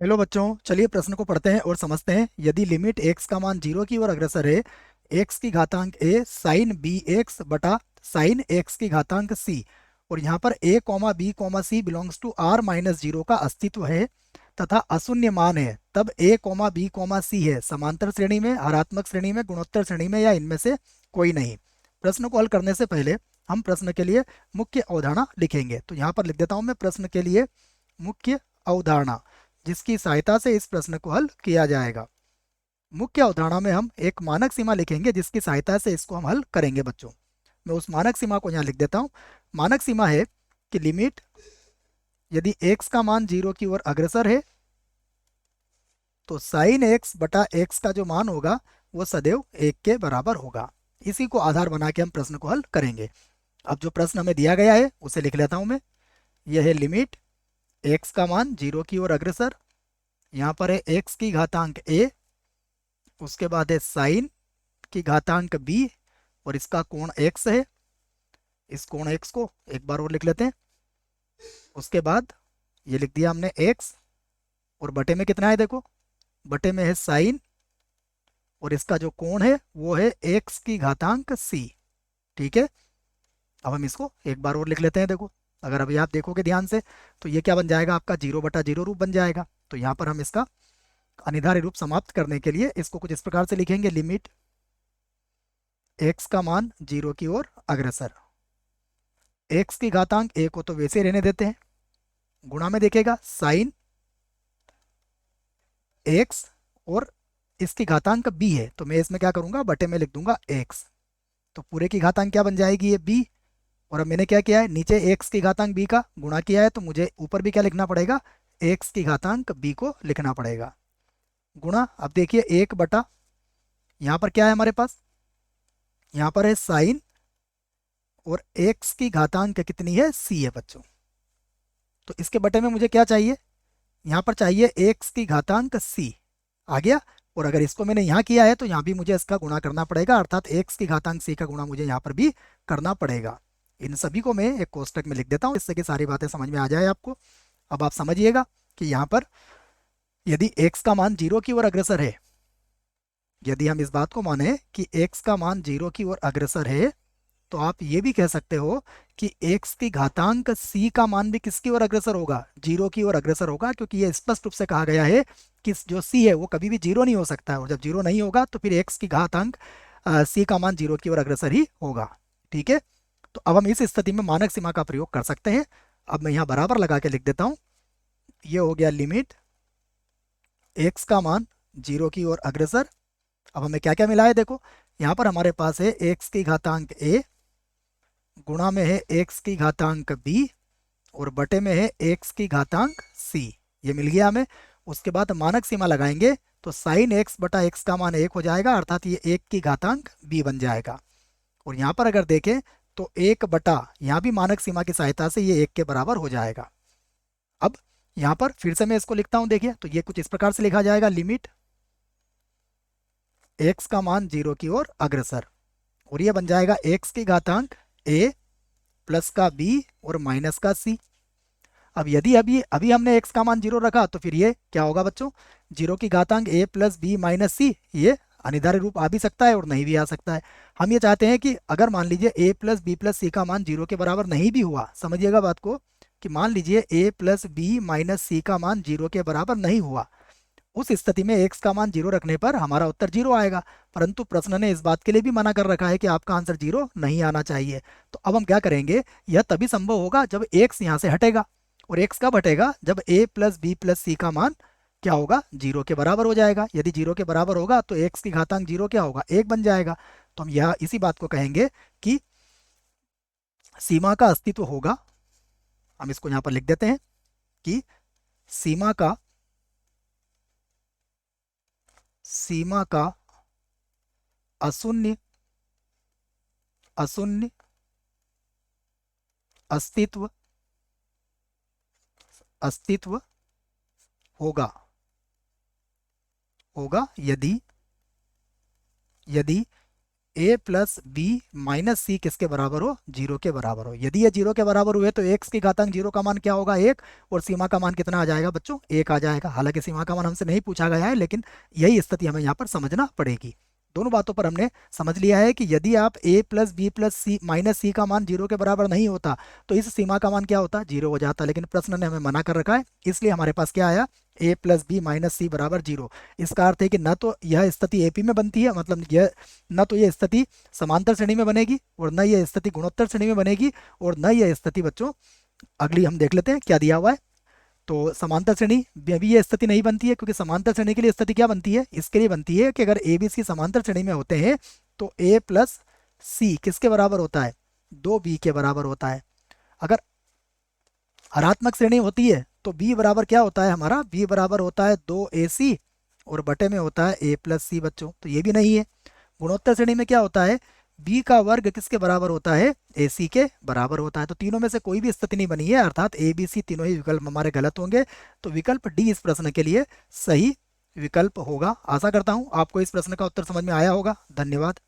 Hello बच्चों, चलिए प्रश्न को पढ़ते हैं और समझते हैं। यदि लिमिट x का मान 0 की ओर अग्रसर है, x की घातांक a साइन बी एक्स बटा साइन x की घातांक c, और यहाँ पर a comma B comma C belongs to r minus zero का अस्तित्व है तथा अशून्य मान है, तब a comma B comma C है समांतर श्रेणी में, हरात्मक श्रेणी में, गुणोत्तर श्रेणी में या इनमें से कोई नहीं। प्रश्न को हल करने से पहले हम प्रश्न के लिए मुख्य अवधारणा लिखेंगे। तो यहाँ पर लिख देता हूँ मैं प्रश्न के लिए मुख्य अवधारणा, जिसकी सहायता से इस प्रश्न को हल किया जाएगा। मुख्य अवधारणा में हम एक मानक सीमा लिखेंगे जिसकी सहायता से इसको हम हल करेंगे। बच्चों, मैं उस मानक सीमा को यहाँ लिख देता हूँ। मानक सीमा है कि लिमिट यदि x का मान 0 की ओर अग्रसर है तो साइन x बटा x का जो मान होगा वो सदैव 1 के बराबर होगा। इसी को आधार बना के हम प्रश्न को हल करेंगे। अब जो प्रश्न हमें दिया गया है उसे लिख लेता हूँ मैं। यह है लिमिट x का मान 0 की ओर अग्रसर, यहाँ पर है x की घातांक a, उसके बाद है साइन की घातांक b, और इसका कोण x है। इस कोण x को एक बार और लिख लेते हैं। उसके बाद ये लिख दिया हमने x, और बटे में कितना है देखो, बटे में है साइन, और इसका जो कोण है वो है x की घातांक c। ठीक है, अब हम इसको एक बार और लिख लेते हैं। देखो, अगर अभी आप देखोगे ध्यान से तो ये क्या बन जाएगा, आपका 0/0 रूप बन जाएगा। तो यहाँ पर हम इसका अनिवार्य रूप समाप्त करने के लिए इसको कुछ इस प्रकार से लिखेंगे। लिमिट x का मान 0 की ओर अग्रसर, x की घातांक a को तो वैसे ही रहने देते हैं, गुणा में देखेगा साइन x, और इसकी घातांक b है तो मैं इसमें क्या करूंगा, बटे में लिख दूंगा x। तो पूरे की घातांक क्या बन जाएगी, ये b। और अब मैंने क्या किया है, नीचे x की घातांक b का गुणा किया है तो मुझे ऊपर भी क्या लिखना पड़ेगा, x की घातांक b को लिखना पड़ेगा, गुणा। अब देखिए 1 बटा, यहाँ पर क्या है हमारे पास, यहाँ पर है साइन, और x की घातांक कितनी है, c है बच्चों। तो इसके बटे में मुझे क्या चाहिए, यहाँ पर चाहिए x की घातांक c, आ गया। और अगर इसको मैंने यहाँ किया है तो यहाँ भी मुझे इसका गुणा करना पड़ेगा, अर्थात x की घातांक c का गुणा मुझे यहाँ पर भी करना पड़ेगा। इन सभी को मैं एक कोष्टक में लिख देता हूँ जिससे कि सारी बातें समझ में आ जाए आपको। अब आप समझिएगा कि यहाँ पर यदि x का मान 0 की ओर अग्रसर है, यदि हम इस बात को माने कि x का मान 0 की ओर अग्रसर है, तो आप ये भी कह सकते हो कि x की घातांक c का मान भी किसकी ओर अग्रसर होगा, 0 की ओर अग्रसर होगा, क्योंकि ये स्पष्ट रूप से कहा गया है कि जो c है वो कभी भी 0 नहीं हो सकता है, और जब 0 नहीं होगा तो फिर x की घातांक c का मान 0 की ओर अग्रसर ही होगा। ठीक है, तो अब हम इस स्थिति में मानक सीमा का प्रयोग कर सकते हैं। अब मैं यहाँ बराबर लगा के लिख देता हूँ। ये हो गया लिमिट x का मान 0 की ओर अग्रसर। अब हमें क्या क्या मिला है देखो, यहाँ पर हमारे पास है x की घातांक a, गुणा में है x की घातांक b, और बटे में है x की घातांक c। ये मिल गया हमें। उसके बाद मानक सीमा लगाएंगे तो साइन x बटा x का मान 1 हो जाएगा, अर्थात ये 1 की घातांक b बन जाएगा। और यहाँ पर अगर देखें तो 1 बटा, यहाँ भी मानक सीमा की सहायता से ये 1 के बराबर हो जाएगा। अब यहाँ पर फिर से मैं इसको लिखता हूँ, देखिए तो ये कुछ इस प्रकार से लिखा जाएगा। लिमिट x का मान 0 की ओर अग्रसर, और ये बन जाएगा x की घातांक a प्लस का b और माइनस का c। अब यदि अभी अभी हमने x का मान 0 रखा तो फिर ये क्या होगा बच्चों, 0 की घातांक a प्लस बी माइनस सी, ये अनिवार्य रूप आ भी सकता है और नहीं भी आ सकता है। हम ये चाहते हैं कि अगर मान लीजिए a प्लस बी प्लस सी का मान 0 के बराबर नहीं भी हुआ, समझिएगा बात को, कि मान लीजिए a प्लस बी माइनस सी का मान 0 के बराबर नहीं हुआ, उस स्थिति में x का मान 0 रखने पर हमारा उत्तर 0 आएगा। परंतु प्रश्न ने इस बात के लिए भी मना कर रखा है कि आपका आंसर 0 नहीं आना चाहिए। तो अब हम क्या करेंगे, यह तभी संभव होगा जब x यहाँ से हटेगा, और x कब हटेगा, जब a प्लस बी प्लस सी का मान क्या होगा, 0 के बराबर हो जाएगा। यदि 0 के बराबर होगा तो x की घातांक 0 क्या होगा, 1 बन जाएगा। तो हम यह इसी बात को कहेंगे कि सीमा का अस्तित्व होगा। हम इसको यहाँ पर लिख देते हैं कि सीमा का सीमा का अशून्य अशून्य अस्तित्व अस्तित्व होगा होगा यदि यदि ए प्लस बी माइनस सी किसके बराबर हो, जीरो के बराबर हो। यदि ये जीरो के बराबर हुए तो एक्स की घातांक जीरो का मान क्या होगा, एक, और सीमा का मान कितना आ जाएगा बच्चों, एक आ जाएगा। हालांकि सीमा का मान हमसे नहीं पूछा गया है, लेकिन यही स्थिति हमें यहाँ पर समझना पड़ेगी। दोनों बातों पर हमने समझ लिया है कि यदि आप ए प्लस बी प्लस सी माइनस सी का मान जीरो के बराबर नहीं होता तो इस सीमा का मान क्या होता, जीरो हो जाता। लेकिन प्रश्न ने हमें मना कर रखा है, इसलिए हमारे पास क्या आया, ए प्लस बी माइनस सी बराबर जीरो। इसका अर्थ है कि न तो यह स्थिति एपी में बनती है, मतलब यह न तो यह स्थिति समांतर श्रेणी में बनेगी, और न यह स्थिति गुणोत्तर श्रेणी में बनेगी, और न यह स्थिति बच्चों, अगली हम देख लेते हैं क्या दिया हुआ है। तो समांतर श्रेणी में भी ये स्थिति नहीं बनती है, क्योंकि समांतर श्रेणी के लिए स्थिति क्या बनती है, इसके लिए बनती है कि अगर ए बी सी समांतर श्रेणी में होते हैं तो ए प्लस सी किसके बराबर होता है, दो बी के बराबर होता है। अगर हरात्मक श्रेणी होती है तो बी बराबर क्या होता है हमारा, बी बराबर होता है दो ए सी, और बटे में होता है ए प्लस सी बच्चों, तो ये भी नहीं है। गुणोत्तर श्रेणी में क्या होता है, बी का वर्ग किसके बराबर होता है, ए सी के बराबर होता है। तो तीनों में से कोई भी स्थिति नहीं बनी है, अर्थात ए बी सी तीनों ही विकल्प हमारे गलत होंगे। तो विकल्प डी इस प्रश्न के लिए सही विकल्प होगा। आशा करता हूं आपको इस प्रश्न का उत्तर समझ में आया होगा। धन्यवाद।